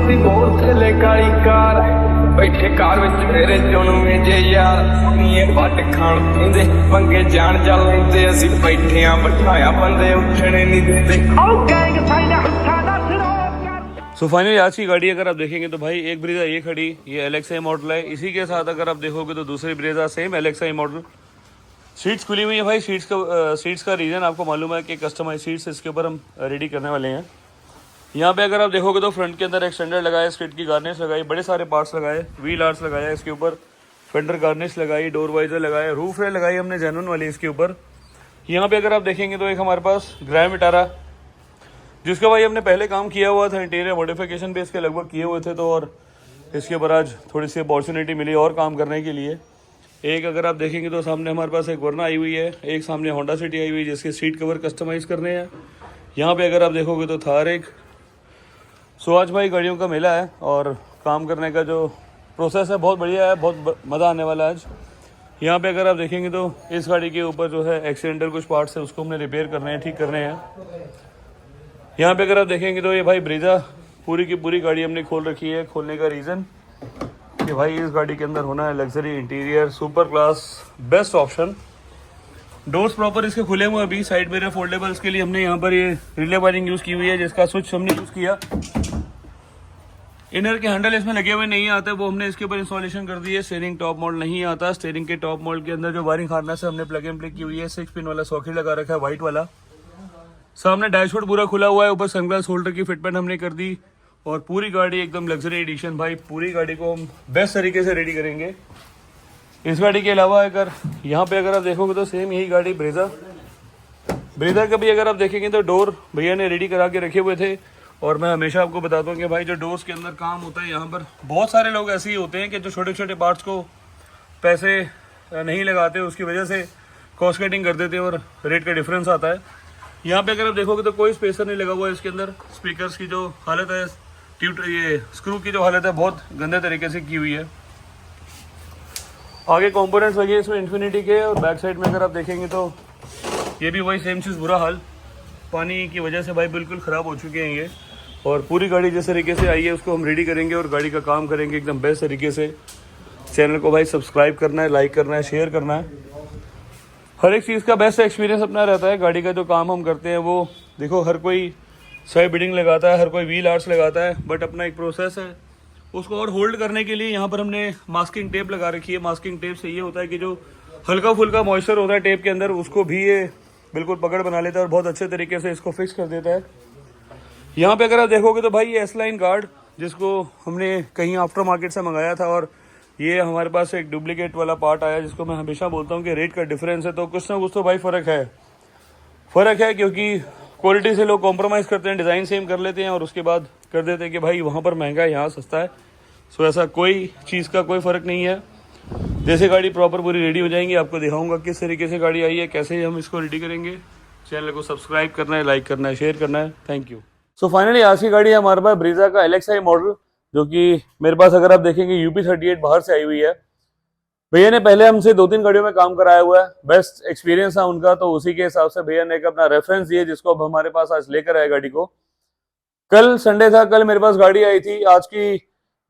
सी मोर थले काली कार बैठे car which मेरे चुनवे जे यार नीए वट खाण पींदे पंगे जान जा लैंदे असी बैठे आ बिठाया बंदे उठने नहीं देते ओ गैंग साइड हत्था दा सिरो। सो फाइनली आज की गाड़ी अगर आप देखेंगे तो भाई एक ब्रेजा ये खड़ी, ये LXi मॉडल है। इसी के साथ अगर आप देखोगे तो दूसरी Brezza same LXi model. Seats खुली हुई है भाई। सीट्स का रीज़न आपको मालूम है कि कस्टमाइज सीट्स इसके ऊपर हम रेडी करने वाले हैं। यहाँ पे अगर आप देखोगे तो फ्रंट के अंदर एक्सटेंडर लगाया, स्किड की गार्निश लगाई, बड़े सारे पार्ट्स लगाए, व्हील आर्ट्स लगाया इसके ऊपर, फेंडर गार्निश लगाई, डोर वाइजर लगाया, रूफ रेल लगाई हमने जेन्युइन वाली इसके ऊपर। यहाँ पे अगर आप देखेंगे तो एक हमारे पास ग्रैंड विटारा, जिसका भाई हमने पहले काम किया हुआ था, इंटीरियर मॉडिफिकेशन पे इसके लगभग किए हुए थे, तो और इसके ऊपर आज थोड़ी सी अपॉर्चुनिटी मिली और काम करने के लिए। एक अगर आप देखेंगे तो सामने हमारे पास एक वरना आई हुई है, एक सामने होंडा सिटी आई हुई है जिसके सीट कवर कस्टमाइज़ करने हैं। यहाँ पे अगर आप देखोगे तो थार एक। सो आज भाई गाड़ियों का मेला है और काम करने का जो प्रोसेस है बहुत बढ़िया है, बहुत मज़ा आने वाला है आज। यहाँ पे अगर आप देखेंगे तो इस गाड़ी के ऊपर जो है एक्सीडेंटल कुछ पार्ट्स है उसको हमने रिपेयर करने हैं, ठीक करने हैं। यहाँ पे अगर आप देखेंगे तो ये भाई ब्रेजा पूरी की पूरी गाड़ी हमने खोल रखी है। खोलने का रीज़न कि भाई इस गाड़ी के अंदर होना है luxury interior, super class, best option. Doors proper इसके खुले हुए अभी। साइड मिरर फोल्डेबल्स के लिए हमने यहाँ पर ये रिले वायरिंग यूज़ की हुई है, जिसका स्विच हमने यूज़ किया। इनर के हैंडल इसमें लगे हुए नहीं आते, वो हमने इसके ऊपर इंस्टॉलेशन कर दी है। स्टीयरिंग टॉप मॉडल नहीं आता। स्टीयरिंग के टॉप मॉडल के अंदर जो वायरिंग हार्नेस है हमने प्लग एंड प्ले की हुई है। 6 पिन वाला सॉकेट लगा रखा है व्हाइट वाला। सामने डैशबोर्ड पूरा खुला हुआ है, ऊपर सनग्लास होल्डर की फिटमेंट हमने कर दी और पूरी गाड़ी एकदम लग्जरी एडिशन। भाई पूरी गाड़ी को हम बेस्ट तरीके से रेडी करेंगे। इस गाड़ी के अलावा अगर यहाँ पे अगर आप देखोगे तो सेम यही गाड़ी ब्रेजा का भी अगर आप देखेंगे तो डोर भैया ने रेडी करा के रखे हुए थे। और मैं हमेशा आपको बताता हूँ कि भाई जो डोर्स के अंदर काम होता है, यहाँ पर बहुत सारे लोग ऐसे ही होते हैं कि जो छोटे छोटे पार्ट्स को पैसे नहीं लगाते, उसकी वजह से कॉस्ट कटिंग कर देते हैं और रेट का डिफरेंस आता है। यहाँ पे अगर आप देखोगे तो कोई स्पेसर नहीं लगा हुआ है इसके अंदर। स्पीकर्स की जो हालत है, ये स्क्रू की जो हालत है बहुत गंदे तरीके से की हुई है। आगे कंपोनेंट्स लगे इसमें इन्फिनिटी के। और बैक साइड में अगर आप देखेंगे तो ये भी वही सेम चीज़, बुरा हाल पानी की वजह से भाई बिल्कुल ख़राब हो चुके हैं ये। और पूरी गाड़ी जिस तरीके से आई है उसको हम रेडी करेंगे और गाड़ी का काम करेंगे एकदम बेस्ट तरीके से। चैनल को भाई सब्सक्राइब करना है, लाइक करना है, शेयर करना है। हर एक चीज़ का बेस्ट एक्सपीरियंस अपना रहता है। गाड़ी का जो काम हम करते हैं वो देखो, हर कोई साइड बिडिंग लगाता है, हर कोई व्हील आर्ट्स लगाता है, बट अपना एक प्रोसेस है। उसको और होल्ड करने के लिए यहाँ पर हमने मास्किंग टेप लगा रखी है। मास्किंग टेप से ये होता है कि जो हल्का फुल्का मॉइस्चर होता है टेप के अंदर, उसको भी ये बिल्कुल पकड़ बना लेता है और बहुत अच्छे तरीके से इसको फिक्स कर देता है। यहाँ पे अगर आप देखोगे तो भाई ये S-लाइन गार्ड, जिसको हमने कहीं आफ्टर मार्केट से मंगाया था, और ये हमारे पास एक डुप्लीकेट वाला पार्ट आया, जिसको मैं हमेशा बोलता हूँ कि रेट का डिफरेंस है तो कुछ ना कुछ तो भाई फ़र्क है क्योंकि क्वालिटी से लोग कॉम्प्रोमाइज़ करते हैं, डिज़ाइन सेम कर लेते हैं और उसके बाद कर देते हैं कि भाई वहाँ पर महंगा है, यहाँ सस्ता है। सो ऐसा कोई चीज़ का कोई फ़र्क नहीं है। जैसे गाड़ी प्रॉपर पूरी रेडी हो जाएंगी, आपको दिखाऊंगा किस तरीके से गाड़ी आई है, कैसे हम इसको रेडी करेंगे। चैनल को सब्सक्राइब करना है, लाइक करना है, शेयर करना है। Thank you. सो फाइनली आज की गाड़ी है हमारे पास ब्रेजा का LXi मॉडल, जो कि मेरे पास अगर आप देखेंगे UP38 बाहर से आई हुई है। भैया ने पहले हमसे 2-3 गाड़ियों में काम कराया हुआ है, बेस्ट एक्सपीरियंस था उनका, तो उसी के हिसाब से भैया ने एक अपना रेफरेंस दिया, जिसको अब हमारे पास आज लेकर आए गाड़ी को। कल संडे था, कल मेरे पास गाड़ी आई थी, आज की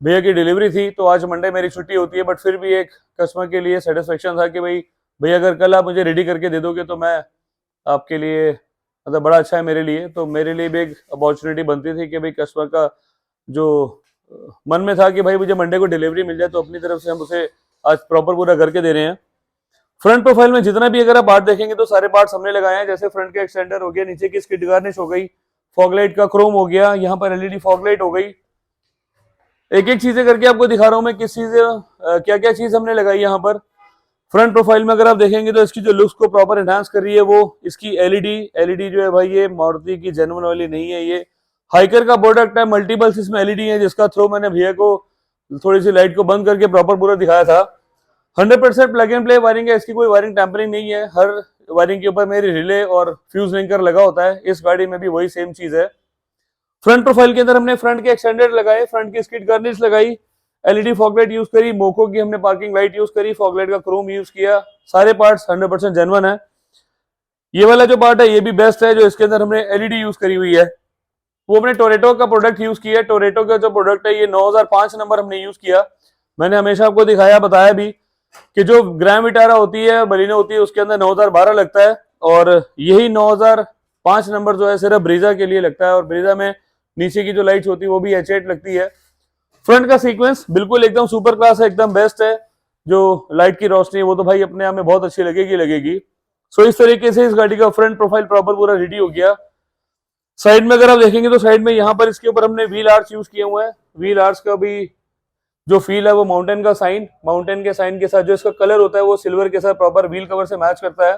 भैया की डिलीवरी थी, तो आज मंडे मेरी छुट्टी होती है, बट फिर भी एक कस्टमर के लिए सेटिस्फेक्शन था कि भाई भैया अगर कल आप मुझे रेडी करके दे दोगे तो मैं आपके लिए मतलब बड़ा अच्छा है मेरे लिए। तो मेरे लिए भी एक अपॉर्चुनिटी बनती थी कि भाई कस्टमर का जो मन में था कि भाई मुझे मंडे को डिलीवरी मिल जाए, तो अपनी तरफ से हम उसे आज प्रॉपर पूरा करके दे रहे हैं। फ्रंट प्रोफाइल में जितना भी अगर आप पार्ट देखेंगे तो सारे पार्ट्स हमने लगाए हैं। जैसे फ्रंट का एक्सटेंडर हो गया, नीचे की स्किड गार्निश हो गई, फॉगलाइट का क्रोम हो गया, यहाँ पर LED फॉगलाइट हो गई। एक एक चीजें करके आपको दिखा रहा हूँ मैं किस चीज क्या क्या चीज हमने लगाई यहाँ पर। फ्रंट प्रोफाइल में अगर आप देखेंगे तो इसकी जो लुक्स को प्रॉपर एनहांस कर रही है वो इसकी LED जो है भाई, ये मारुति की जेन्युइन वाली नहीं है, ये हाइकर का प्रोडक्ट है। मल्टीपल्स इसमें LED है, जिसका थ्रो मैंने भैया को थोड़ी सी लाइट को बंद करके प्रॉपर पूरा दिखाया था। 100% प्लग एंड प्ले वायरिंग है, इसकी कोई वायरिंग टैंपरिंग नहीं है। हर वायरिंग के ऊपर मेरी रिले और फ्यूज लिंकर लगा होता है, इस गाड़ी में भी वही सेम चीज है। फ्रंट प्रोफाइल के अंदर हमने फ्रंट के एक्सटेंडर लगाए, फ्रंट की स्किड गार्निश लगाई, LED फॉगलाइट यूज करी, मोको की हमने पार्किंग लाइट यूज करी, फॉगलाइट का क्रोम यूज किया। सारे पार्ट्स 100% जेन्युइन है। ये वाला जो पार्ट है ये भी बेस्ट है, जो इसके अंदर हमने LED यूज करी हुई है। वो अपने टोरेटो का प्रोडक्ट यूज किया। टोरेटो का जो प्रोडक्ट है ये 9005 नंबर हमने यूज किया। मैंने हमेशा आपको दिखाया बताया भी कि जो ग्रैंड विटारा होती है बलिनो होती है उसके अंदर 9012 लगता है और यही 9005 नंबर जो है सिर्फ ब्रीजा के लिए लगता है और ब्रीजा में नीचे की जो लाइट्स होती है वो भी H8 लगती है। फ्रंट का सीक्वेंस बिल्कुल एकदम सुपर क्लास है, एकदम बेस्ट है। जो लाइट की रोशनी है वो तो भाई अपने आप में बहुत अच्छी लगेगी। सो इस तरीके से इस गाड़ी का फ्रंट प्रोफाइल प्रॉपर पूरा रेडी हो गया। साइड में अगर आप देखेंगे तो साइड में यहाँ पर इसके ऊपर हमने व्हील आर्च यूज किए हुए हैं। व्हील आर्च का भी जो फील है वो माउंटेन के साइन के साथ जो इसका कलर होता है वो सिल्वर के साथ प्रॉपर व्हील कवर से मैच करता है।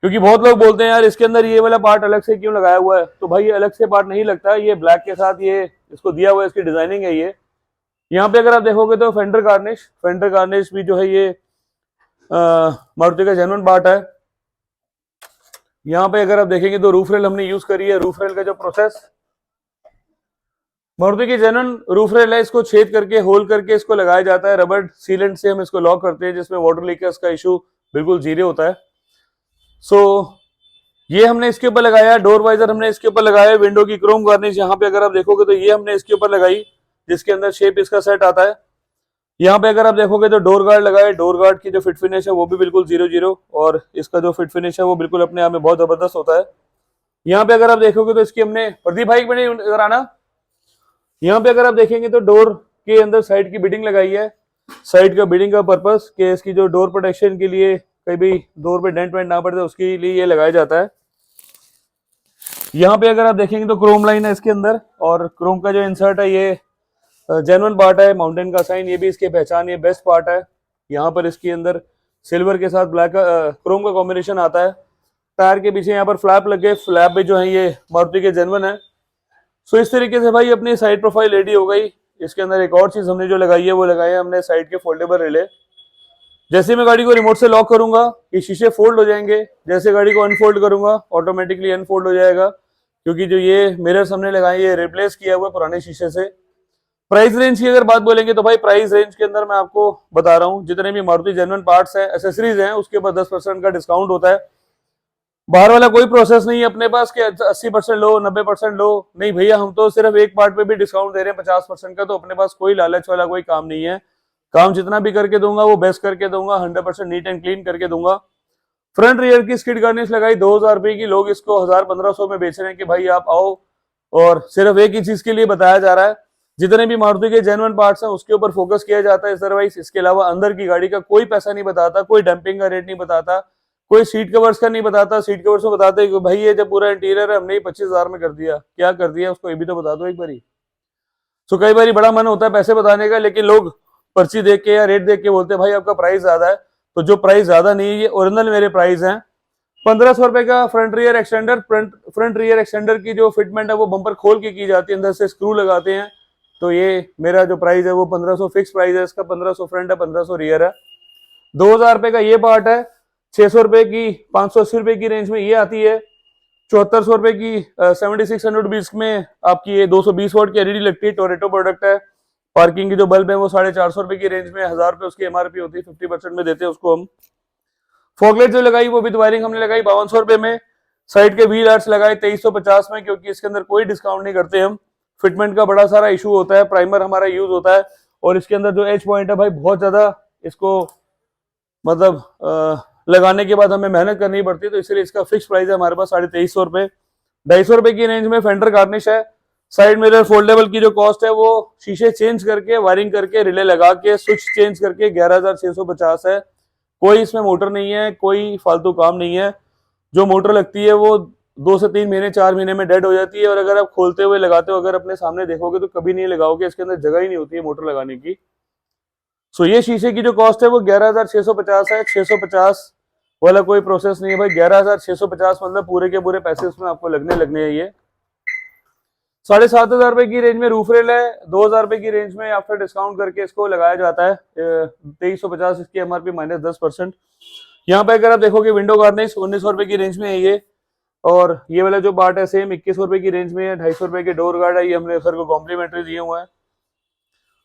क्योंकि बहुत लोग बोलते हैं यार इसके अंदर ये वाला पार्ट अलग से क्यों लगाया हुआ है, तो भाई ये अलग से पार्ट नहीं लगता है, ये ब्लैक के साथ ये इसको दिया हुआ है, इसकी डिजाइनिंग है ये। यहाँ पे अगर आप देखोगे तो फेंडर गार्निश भी जो है ये मारुति का जेन्युइन पार्ट है। यहाँ पे अगर आप देखेंगे तो रूफ रेल हमने यूज करी है। रूफ रेल का जो प्रोसेस मारुति की जेन्युइन रूफ रेल है, इसको छेद करके होल करके इसको लगाया जाता है। रबर सीलेंट से हम इसको लॉक करते हैं जिसमें वाटर लीकेज का इशू बिल्कुल जीरो होता है। सो ये हमने इसके ऊपर लगाया। डोर वाइजर हमने इसके ऊपर लगाया। विंडो की क्रोम गार्निश यहाँ पे अगर आप देखोगे तो ये हमने इसके ऊपर लगाई जिसके अंदर शेप इसका सेट आता है। यहाँ पे अगर आप देखोगे तो डोर गार्ड लगाए। डोर गार्ड की जो फिट फिनिश है वो भी बिल्कुल 0-0 और इसका जो फिट फिनिश है वो बिल्कुल अपने आप में बहुत जबरदस्त होता है। यहाँ पे अगर आप देखोगे तो इसकी हमने प्रदीप भाई बने इधर आना। यहाँ पे अगर आप देखेंगे तो डोर के अंदर साइड की बिडिंग लगाई है। साइड का बिडिंग का पर्पस कि इसकी जो डोर प्रोटेक्शन के लिए कहीं भी डोर पे डेंट वेंट ना पड़े उसके लिए ये लगाया जाता है। यहाँ पे अगर आप देखेंगे तो क्रोम लाइन है इसके अंदर और क्रोम का जो इंसर्ट है ये जेन्युइन पार्ट है। माउंटेन का साइन ये भी इसकी पहचान, ये बेस्ट पार्ट है। यहाँ पर इसके अंदर सिल्वर के साथ ब्लैक क्रोम का कॉम्बिनेशन आता है। टायर के पीछे यहाँ पर फ्लैप लगे, फ्लैप भी जो है ये मारुति के जेन्युइन है। सो इस तरीके से भाई अपनी साइड प्रोफाइल रेडी हो गई। इसके अंदर एक और चीज हमने जो लगाई है वो लगाया हमने साइड के फोल्डेबल रिले। जैसे मैं गाड़ी को रिमोट से लॉक करूंगा ये शीशे फोल्ड हो जाएंगे, जैसे गाड़ी को अनफोल्ड करूंगा ऑटोमेटिकली अनफोल्ड हो जाएगा, क्योंकि जो ये मिरर्स हमने लगाए ये रिप्लेस किया हुआ पुराने शीशे से। प्राइस रेंज की अगर बात बोलेंगे तो भाई प्राइस रेंज के अंदर मैं आपको बता रहा हूँ जितने भी मारुति जेन्युइन पार्ट्स हैं, एसेसरीज हैं, उसके ऊपर 10% का डिस्काउंट होता है। बाहर वाला कोई प्रोसेस नहीं है अपने पास कि 80% लो 90% लो, नहीं भैया हम तो सिर्फ एक पार्ट पे भी डिस्काउंट दे रहे हैं 50% का। तो अपने पास कोई लालच वाला कोई काम नहीं है। काम जितना भी करके दूंगा वो बेस्ट करके दूंगा, 100% नीट एंड क्लीन करके दूंगा। फ्रंट रियर की स्किड गार्निश लगाई 2000 रुपए की। लोग इसको 1000-1500 में बेच रहे हैं कि भाई आप आओ, और सिर्फ एक ही चीज के लिए बताया जा रहा है जितने भी मारुति के जेन्युइन पार्ट्स हैं उसके ऊपर फोकस किया जाता है। अदरवाइज इसके अलावा अंदर की गाड़ी का कोई पैसा नहीं बताता, कोई डंपिंग का रेट नहीं बताता, कोई सीट कवर्स का नहीं बताता। सीट कवर्स में बताते कि भाई ये जब पूरा इंटीरियर है हमने ही 25,000 में कर दिया, क्या कर दिया उसको ये भी तो बता दो एक बारी। सो कई बार बड़ा मन होता है पैसे बताने का, लेकिन लोग पर्ची देख के या रेट देख के बोलते हैं भाई आपका प्राइस ज्यादा है। तो जो प्राइस ज्यादा नहीं है ये ओरिजिनल मेरे प्राइस हैं। 1500 रुपए का front rear extender. Front rear extender की जो फिटमेंट है वो बम्पर खोल के की जाती है, अंदर से स्क्रू लगाते हैं। तो ये मेरा जो प्राइस है वो 1500 फिक्स प्राइस है इसका। 1500 फ्रंट है, 1500 रियर है। 2000 रुपए का ये पार्ट है। 600 रुपए की 580 रुपए की रेंज में ये आती है। 7400 रुपए की 7600 रुपीज में आपकी ये 220 वोल्ट की एलईडी लगती है। टोरेटो प्रोडक्ट है। पार्किंग की जो बल्ब है वो 450 रुपए की रेंज में, 1000 रुपए उसकी एमआरपी होती है, 50% में देते हैं उसको हम। फॉगलाइट जो लगाई वो विद वायरिंग हमने लगाई 5200 रुपए में। साइड के व्हील आर्ट्स लगाए 2350 में, क्योंकि इसके अंदर कोई डिस्काउंट नहीं करते हम। फिटमेंट का बड़ा सारा इशू होता है, प्राइमर हमारा यूज होता है, और इसके अंदर जो एज पॉइंट है भाई बहुत ज्यादा इसको मतलब लगाने के बाद हमें मेहनत करनी पड़ती है। तो इसलिए इसका फिक्स प्राइस है हमारे पास 2350 रुपए। 250 रुपए की रेंज में फेंडर गार्निश है। साइड मिरर फोल्डेबल की जो कॉस्ट है वो शीशे चेंज करके, वायरिंग करके, रिले लगा के, स्विच चेंज करके 11650 है। कोई इसमें मोटर नहीं है, कोई फालतू काम नहीं है। जो मोटर लगती है वो 2 से 3 महीने 4 महीने में डेड हो जाती है, और अगर आप खोलते हुए लगाते हो, अगर अपने सामने देखोगे तो कभी नहीं लगाओगे, इसके अंदर जगह ही नहीं होती है मोटर लगाने की। सो ये शीशे की जो कॉस्ट है वो 11650 है। 650 वाला कोई प्रोसेस नहीं है भाई। 11650 मतलब पूरे के पूरे पैसे उसमें आपको लगने हैं। ये 7500 रुपए की रेंज में रूफ रेल है। 2000 रुपए की रेंज में आफ्टर डिस्काउंट करके इसको लगाया जाता है। 2350 इसकी एमआरपी माइनस 10%। यहाँ पे अगर आप देखोगे विंडो गार्निश 1900 रुपए की रेंज में है ये, और ये वाला जो पार्ट है सेम 2100 रुपए की रेंज में है। 250 रुपए के डोर गार्ड है, ये हमने सर को कॉम्प्लीमेंट्री दिए हुए हैं।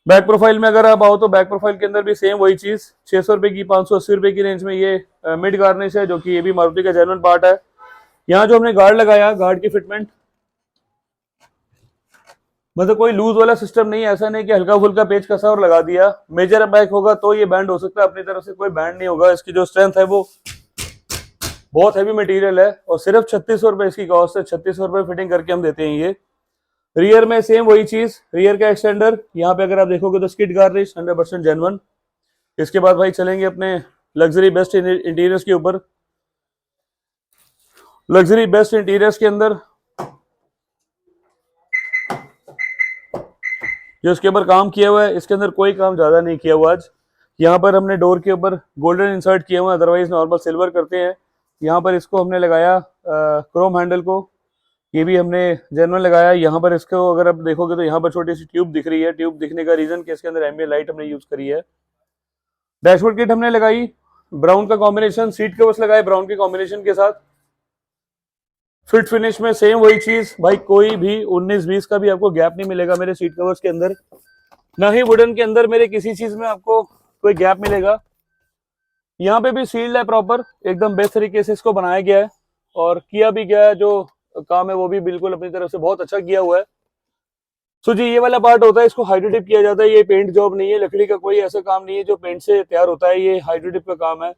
बैक प्रोफाइल में अगर आप आओ तो बैक प्रोफाइल के अंदर भी सेम वही चीज 600 रुपए की 580 रुपए की रेंज में ये मिड गार्निश है, जो कि ये भी मारुति का जेन्युइन पार्ट है। यहाँ जो हमने गार्ड लगाया, गार्ड की फिटमेंट मतलब कोई लूज वाला सिस्टम नहीं है, ऐसा नहीं कि हल्का फुल्का पेच कसा और लगा दिया। मेजर बैक होगा तो ये बैंड हो सकता है, अपनी तरफ से कोई बैंड नहीं होगा। इसकी जो स्ट्रेंथ है वो बहुत हैवी मटेरियल है और सिर्फ 3600 रुपए इसकी कॉस्ट है। 3600 रुपए फिटिंग करके हम देते हैं ये। रियर में सेम वही चीज, रियर का एक्सटेंडर, यहाँ पे अगर आप देखोगे तो स्किड गार्निश 100% जेन्युइन। इसके बाद भाई चलेंगे अपने लग्जरी बेस्ट इंटीरियर्स के ऊपर। लग्जरी बेस्ट इंटीरियर्स के अंदर जो इसके ऊपर काम किया हुआ है, इसके अंदर कोई काम ज्यादा नहीं किया हुआ आज। यहाँ पर हमने डोर के ऊपर गोल्डन इंसर्ट किया हुआ है, अदरवाइज नॉर्मल सिल्वर करते हैं। यहाँ पर इसको हमने लगाया क्रोम हैंडल को, ये भी हमने जेन्युइन लगाया। यहाँ पर इसको अगर आप देखोगे तो यहाँ पर छोटी सी ट्यूब दिख रही है। ट्यूब दिखने का रीजन कि इसके अंदर एम्बिएंट लाइट हमने यूज करी है। डैशबोर्ड किट हमने लगाई ब्राउन का कॉम्बिनेशन, सीट कवर्स लगाए ब्राउन के कॉम्बिनेशन के साथ। फिट फिनिश में सेम वही चीज भाई, कोई भी 19-20 का भी आपको गैप नहीं मिलेगा मेरे सीट कवर्स के अंदर, ना ही वुडन के अंदर मेरे किसी चीज में आपको कोई गैप मिलेगा। यहाँ पे भी सील्ड है प्रॉपर, एकदम बेस्ट तरीके से इसको बनाया गया है और किया भी गया है। जो काम है वो भी बिल्कुल अपनी तरफ से बहुत अच्छा किया हुआ है। सो जी ये वाला पार्ट होता है, इसको हाइड्रोडिप किया जाता है। ये पेंट जॉब नहीं है, लकड़ी का कोई ऐसा काम नहीं है जो पेंट से तैयार होता है, ये हाइड्रोडिप का काम है।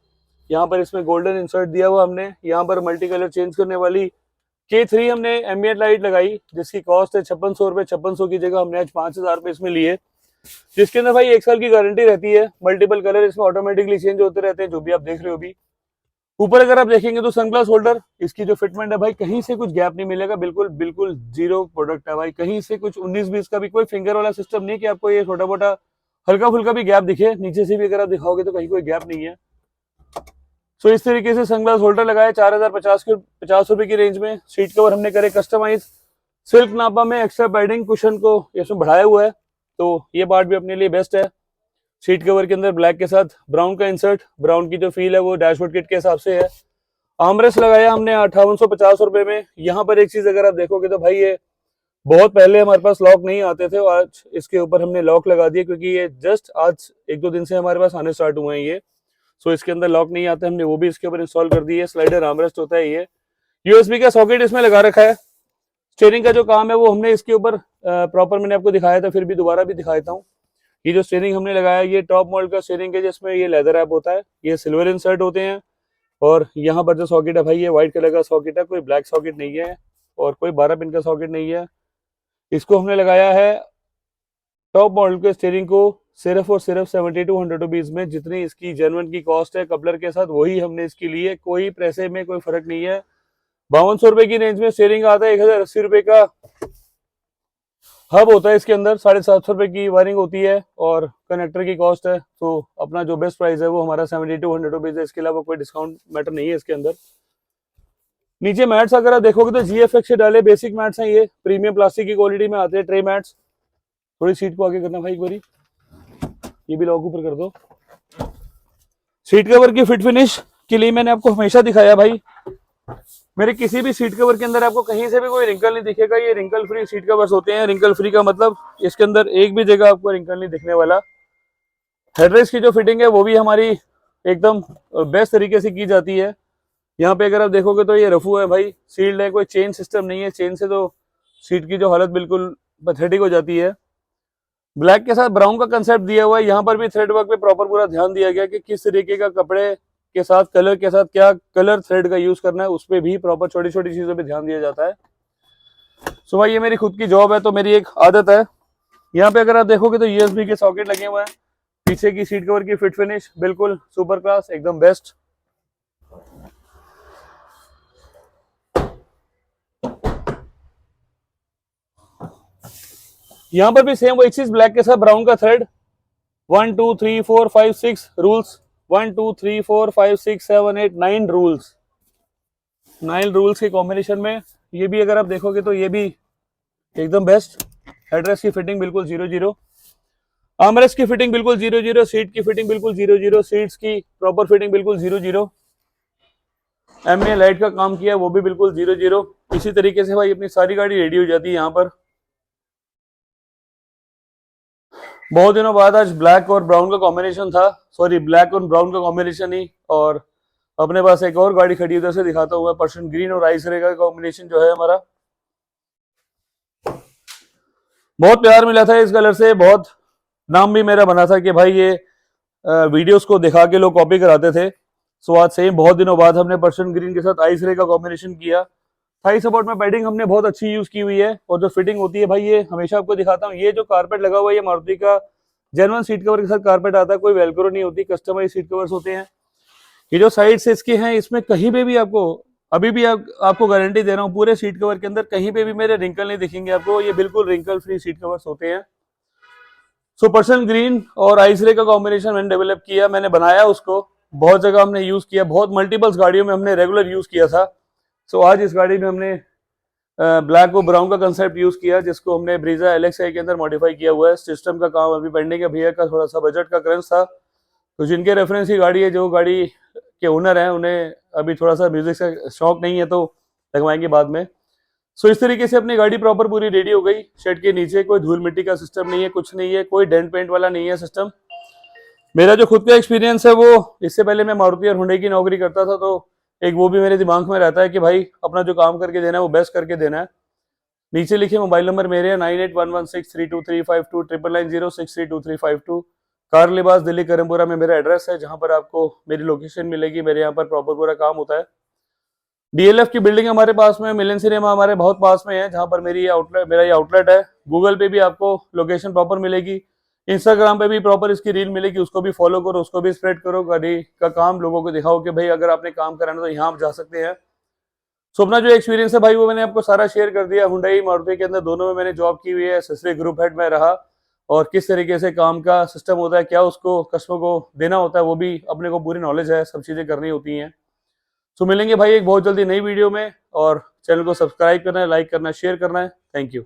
यहाँ पर इसमें गोल्डन इंसर्ट दिया हुआ हमने। यहाँ पर मल्टी कलर चेंज करने वाली K3 हमने एम्बिएंट लाइट लगाई, जिसकी कॉस्ट है 5600 रुपए। 5600 की जगह हमने आज 5000 रुपए इसमें लिए, जिसके अंदर भाई 1 साल की गारंटी रहती है। मल्टीपल कलर इसमें ऑटोमेटिकली चेंज होते रहते हैं, जो भी आप देख रहे हो अभी। ऊपर अगर आप देखेंगे तो सनग्लास होल्डर, इसकी जो फिटमेंट है भाई कहीं से कुछ गैप नहीं मिलेगा, बिल्कुल बिल्कुल जीरो प्रोडक्ट है भाई। कहीं से कुछ 19-20 का भी कोई फिंगर वाला सिस्टम नहीं कि आपको ये छोटा मोटा हल्का फुल्का भी गैप दिखे। नीचे से भी अगर आप दिखाओगे तो कहीं कोई गैप नहीं है। सो इस तरीके से सनग्लास होल्डर लगाया 4050 रुपए की रेंज में। सीट कवर हमने करे कस्टमाइज सिल्क नापा में, एक्स्ट्रा पैडिंग कुशन को इसमें बढ़ाया हुआ है, तो ये पार्ट भी अपने लिए बेस्ट है। सीट कवर के अंदर ब्लैक के साथ ब्राउन का इंसर्ट, ब्राउन की जो फील है वो डैशबोर्ड किट के हिसाब से है। आर्मरेस्ट लगाया हमने 5850 रुपए में। यहाँ पर एक चीज अगर आप देखोगे तो भाई ये बहुत पहले हमारे पास लॉक नहीं आते थे, और आज इसके ऊपर हमने लॉक लगा दिए, क्योंकि ये जस्ट आज 1-2 दिन से हमारे पास आने स्टार्ट हुए हैं ये। सो इसके अंदर लॉक नहीं आते, हमने वो भी इसके ऊपर इंस्टॉल कर दिए। स्लाइडर आर्मरेस्ट होता है ये। यूएसबी का सॉकेट इसमें लगा रखा है। स्टीयरिंग का जो काम है वो हमने इसके ऊपर प्रॉपर मैंने आपको दिखाया था, फिर भी दोबारा भी दिखा देता हूँ। ये जो स्टीयरिंग हमने लगाया ये टॉप मॉडल का स्टीयरिंग है, जिसमें ये लेदर रैप होता है, ये सिल्वर इंसर्ट होते हैं। और यहाँ पर जो सॉकेट है भाई ये व्हाइट कलर का सॉकेट है, कोई ब्लैक सॉकेट नहीं है और कोई 12 पिन का सॉकेट नहीं है। इसको हमने लगाया है टॉप मॉडल के स्टीयरिंग को सिर्फ और सिर्फ 7200 रुपीज में। जितनी इसकी जेन्युइन की कॉस्ट है कपलर के साथ वही हमने इसकी ली है, कोई पैसे में कोई फर्क नहीं है। 5200 रुपए की रेंज में स्टीयरिंग आता है। 1080 रुपए का हब होता है इसके अंदर, 750 रुपए की वायरिंग होती है और कनेक्टर की कॉस्ट है। तो अपना जो बेस्ट प्राइस है वो हमारा 7200 रुपीज है, इसके अलावा कोई डिस्काउंट मैटर नहीं है इसके अंदर। नीचे मैट्स अगर आप देखोगे तो GFX से डाले बेसिक मैट्स हैं, ये प्रीमियम प्लास्टिक की क्वालिटी में आते हैं ट्रे मैट्स। थोड़ी सीट को आगे करना भाई एक बारी, ये भी लॉक ऊपर कर दो। सीट कवर की फिट फिनिश के लिए मैंने आपको हमेशा दिखाया भाई, मेरे किसी भी सीट कवर के अंदर आपको कहीं से भी कोई रिंकल नहीं दिखेगा। ये रिंकल फ्री सीट कवर्स होते हैं। रिंकल फ्री का मतलब इसके अंदर एक भी जगह आपको रिंकल नहीं दिखने वाला। हेडरेस्ट की जो फिटिंग है वो भी हमारी एकदम बेस्ट तरीके से की जाती है। यहाँ पे अगर आप देखोगे तो ये रफू है भाई, सील्ड है, कोई चेन सिस्टम नहीं है। चेन से तो सीट की जो हालत बिल्कुल पैथेटिक हो जाती है। ब्लैक के साथ ब्राउन का कंसेप्ट दिया हुआ है। यहाँ पर भी थ्रेड वर्क पे प्रॉपर पूरा ध्यान दिया गया कि किस तरीके का कपड़े के साथ कलर के साथ क्या कलर थ्रेड का यूज करना है, उस पर भी प्रॉपर छोटी छोटी चीजों पे ध्यान दिया जाता है। सो भाई ये मेरी खुद की जॉब है, तो मेरी एक आदत है। यहाँ पे अगर आप देखोगे तो USB के सॉकेट लगे हुए हैं। पीछे की सीट कवर की फिट फिनिश बिल्कुल सुपर क्लास, एकदम बेस्ट। यहाँ पर भी सेम वही चीज, ब्लैक के साथ ब्राउन का थ्रेड। 1 2 3 4 5 6 रूल्स, 1 2 3 4 5 6 7 8 9 रूल्स, 9 रूल्स के कॉम्बिनेशन में ये भी अगर आप देखोगे तो ये भी एकदम बेस्ट। हेडरेस्ट की फिटिंग बिल्कुल 0-0, आर्मरेस्ट की फिटिंग बिल्कुल 0-0, सीट की फिटिंग बिल्कुल 0-0, सीट्स की प्रॉपर फिटिंग बिल्कुल 0-0। एमए लाइट का काम किया वो भी बिल्कुल 0-0। इसी तरीके से भाई अपनी सारी गाड़ी रेडी हो जाती है। यहाँ पर बहुत दिनों बाद आज ब्लैक और ब्राउन का कॉम्बिनेशन था, सॉरी ब्लैक और ब्राउन का कॉम्बिनेशन ही। और अपने पास एक और गाड़ी खड़ी उधर से दिखाता हूँ, पर्सन ग्रीन और आइस रे का कॉम्बिनेशन जो है हमारा। बहुत प्यार मिला था इस कलर से, बहुत नाम भी मेरा बना था कि भाई ये वीडियोस को दिखा के लोग कॉपी कराते थे। सो आज सेम बहुत दिनों बाद हमने पर्शियन ग्रीन के साथ आइस रे का कॉम्बिनेशन किया। थाई सपोर्ट में पैडिंग हमने बहुत अच्छी यूज की हुई है, और जो फिटिंग होती है भाई ये हमेशा आपको दिखाता हूँ, ये जो कारपेट लगा हुआ है ये मारुति का जेन्युइन सीट कवर के साथ कारपेट आता है, कोई वेलक्रो नहीं होती, कस्टमाइज सीट कवर्स होते हैं। ये जो साइड से इसके हैं इसमें कहीं पे भी आपको, अभी भी आपको गारंटी दे रहा हूँ, पूरे सीट कवर के अंदर कहीं पे भी मेरे रिंकल नहीं दिखेंगे आपको, ये बिल्कुल रिंकल फ्री सीट कवर्स होते हैं। सो पर्शियन ग्रीन और आइस रे का कॉम्बिनेशन मैंने डेवलप किया, मैंने बनाया उसको, बहुत जगह हमने यूज किया, बहुत मल्टीपल्स गाड़ियों में हमने रेगुलर यूज किया था। सो आज इस गाड़ी में हमने ब्लैक और ब्राउन का कंसेप्ट यूज किया, जिसको हमने ब्रीजा LXi के अंदर मॉडिफाई किया हुआ है। सिस्टम का काम अभी पेंडिंग है, भैया का थोड़ा सा बजट का क्रंच था, तो जिनके रेफरेंस ही गाड़ी है, जो गाड़ी के ओनर हैं, उन्हें अभी थोड़ा सा म्यूजिक से शौक नहीं है तो लगवाएंगे बाद में। सो इस तरीके से अपनी गाड़ी प्रॉपर पूरी रेडी हो गई। शेड के नीचे कोई धूल मिट्टी का सिस्टम नहीं है, कुछ नहीं है, कोई डेंट पेंट वाला नहीं है सिस्टम। मेरा जो खुद का एक्सपीरियंस है वो, इससे पहले मैं मारुति और हुंडई की नौकरी करता था, तो एक वो भी मेरे दिमाग में रहता है कि भाई अपना जो काम करके देना है वो बेस्ट करके देना है। नीचे लिखे मोबाइल नंबर मेरे हैं 9811632352 9990632352। कार लिबास दिल्ली करमपुरा में मेरा एड्रेस है, जहां पर आपको मेरी लोकेशन मिलेगी। मेरे यहाँ पर प्रॉपर पूरा काम होता है। DLF की बिल्डिंग हमारे पास में, मिलन सिनेमा हमारे बहुत पास में है, जहां पर मेरा ये आउटलेट है। गूगल पे भी आपको लोकेशन प्रॉपर मिलेगी, इंस्टाग्राम पे भी प्रॉपर इसकी रील मिलेगी, उसको भी फॉलो करो, उसको भी स्प्रेड करो, गाड़ी का काम लोगों को दिखाओ कि भाई अगर आपने काम कराना तो यहाँ आप जा सकते हैं। सो अपना जो एक्सपीरियंस है भाई वो मैंने आपको सारा शेयर कर दिया। हुंडई मारुति के अंदर दोनों में मैंने जॉब की हुई है, ससरे ग्रुप हेड में रहा, और किस तरीके से काम का सिस्टम होता है, क्या उसको कस्टमर को देना होता है, वो भी अपने को पूरी नॉलेज है, सब चीजें करनी होती हैं। सो मिलेंगे भाई एक बहुत जल्दी नई वीडियो में, और चैनल को सब्सक्राइब करना है, लाइक करना है, शेयर करना है। Thank you.